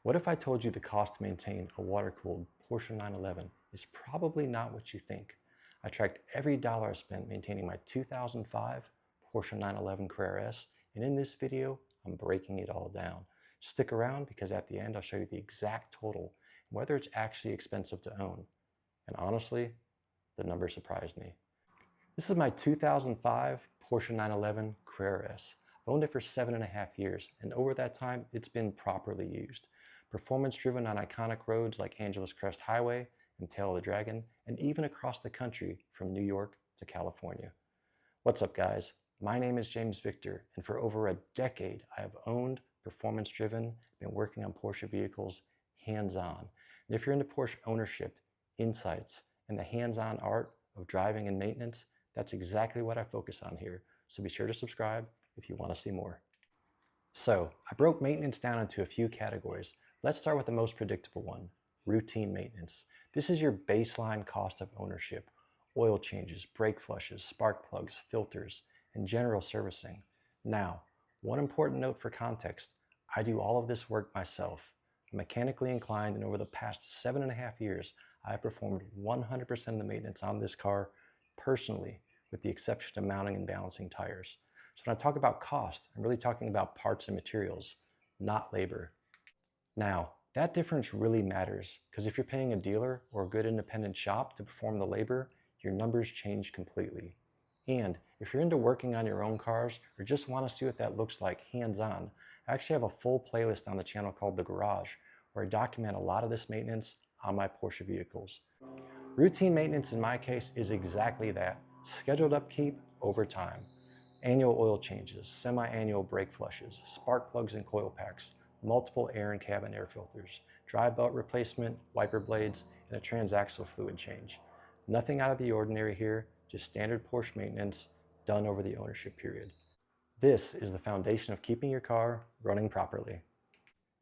What if I told you the cost to maintain a water-cooled Porsche 911 is probably not what you think? I tracked every dollar I spent maintaining my 2005 Porsche 911 Carrera S, and in this video, I'm breaking it all down. Stick around because at the end, I'll show you the exact total and whether it's actually expensive to own. And honestly, the number surprised me. This is my 2005 Porsche 911 Carrera S. I've owned it for 7.5 years, and over that time, it's been properly used. Performance driven on iconic roads like Angeles Crest Highway and Tail of the Dragon, and even across the country from New York to California. What's up, guys? My name is James Victor, and for over a decade, I have owned, performance driven, been working on Porsche vehicles hands-on. And if you're into Porsche ownership, insights, and the hands-on art of driving and maintenance, that's exactly what I focus on here. So be sure to subscribe if you want to see more. So I broke maintenance down into a few categories. Let's start with the most predictable one, routine maintenance. This is your baseline cost of ownership. Oil changes, brake flushes, spark plugs, filters, and general servicing. Now, one important note for context, I do all of this work myself. I'm mechanically inclined, and over the past 7.5 years, I have performed 100% of the maintenance on this car personally, with the exception of mounting and balancing tires. So when I talk about cost, I'm really talking about parts and materials, not labor. Now, that difference really matters because if you're paying a dealer or a good independent shop to perform the labor, your numbers change completely. And if you're into working on your own cars or just want to see what that looks like hands-on, I actually have a full playlist on the channel called The Garage, where I document a lot of this maintenance on my Porsche vehicles. Routine maintenance in my case is exactly that, scheduled upkeep over time. Annual oil changes, semi-annual brake flushes, spark plugs and coil packs, multiple air and cabin air filters, drive belt replacement, wiper blades, and a transaxle fluid change. Nothing out of the ordinary here, just standard Porsche maintenance done over the ownership period. This is the foundation of keeping your car running properly.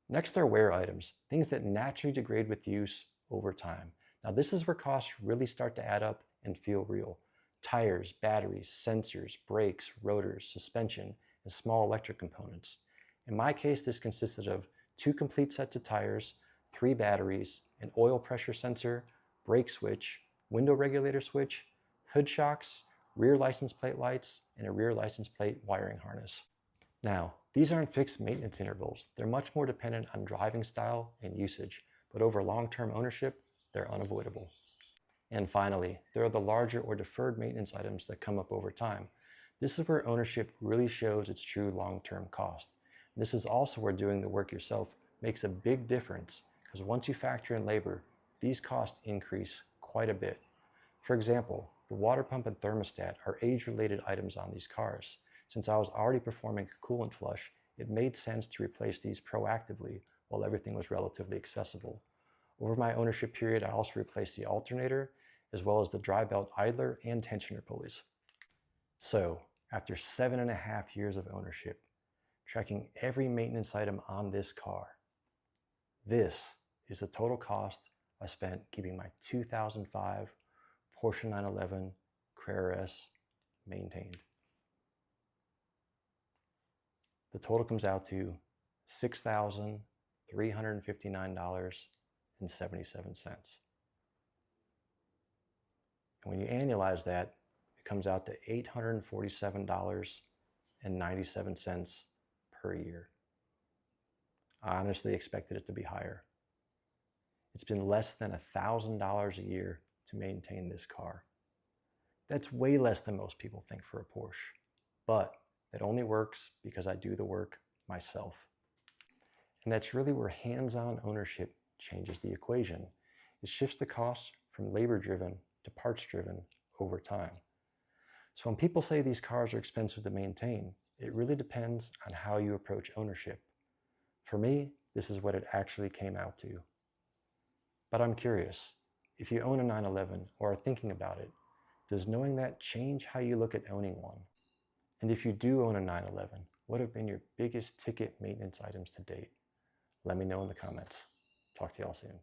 Next are wear items, things that naturally degrade with use over time. Now this is where costs really start to add up and feel real. Tires, batteries, sensors, brakes, rotors, suspension, and small electric components. In my case, this consisted of 2 complete sets of tires, 3 batteries, an oil pressure sensor, brake switch, window regulator switch, hood shocks, rear license plate lights, and a rear license plate wiring harness. Now, these aren't fixed maintenance intervals. They're much more dependent on driving style and usage, but over long-term ownership, they're unavoidable. And finally, there are the larger or deferred maintenance items that come up over time. This is where ownership really shows its true long-term cost. This is also where doing the work yourself makes a big difference, because once you factor in labor, these costs increase quite a bit. For example, the water pump and thermostat are age-related items on these cars. Since I was already performing a coolant flush, it made sense to replace these proactively while everything was relatively accessible. Over my ownership period, I also replaced the alternator, as well as the dry belt idler and tensioner pulleys. So, after 7.5 years of ownership, tracking every maintenance item on this car, this is the total cost I spent keeping my 2005 Porsche 911 Carrera S maintained. The total comes out to $6,359.77. And when you annualize that, it comes out to $847.97 per year. I honestly expected it to be higher. It's been less than $1,000 a year to maintain this car. That's way less than most people think for a Porsche, but that only works because I do the work myself. And that's really where hands-on ownership changes the equation. It shifts the costs from labor-driven to parts-driven over time. So when people say these cars are expensive to maintain, it really depends on how you approach ownership. For me, this is what it actually came out to. But I'm curious, if you own a 911 or are thinking about it, does knowing that change how you look at owning one? And if you do own a 911, what have been your biggest ticket maintenance items to date? Let me know in the comments. Talk to y'all soon.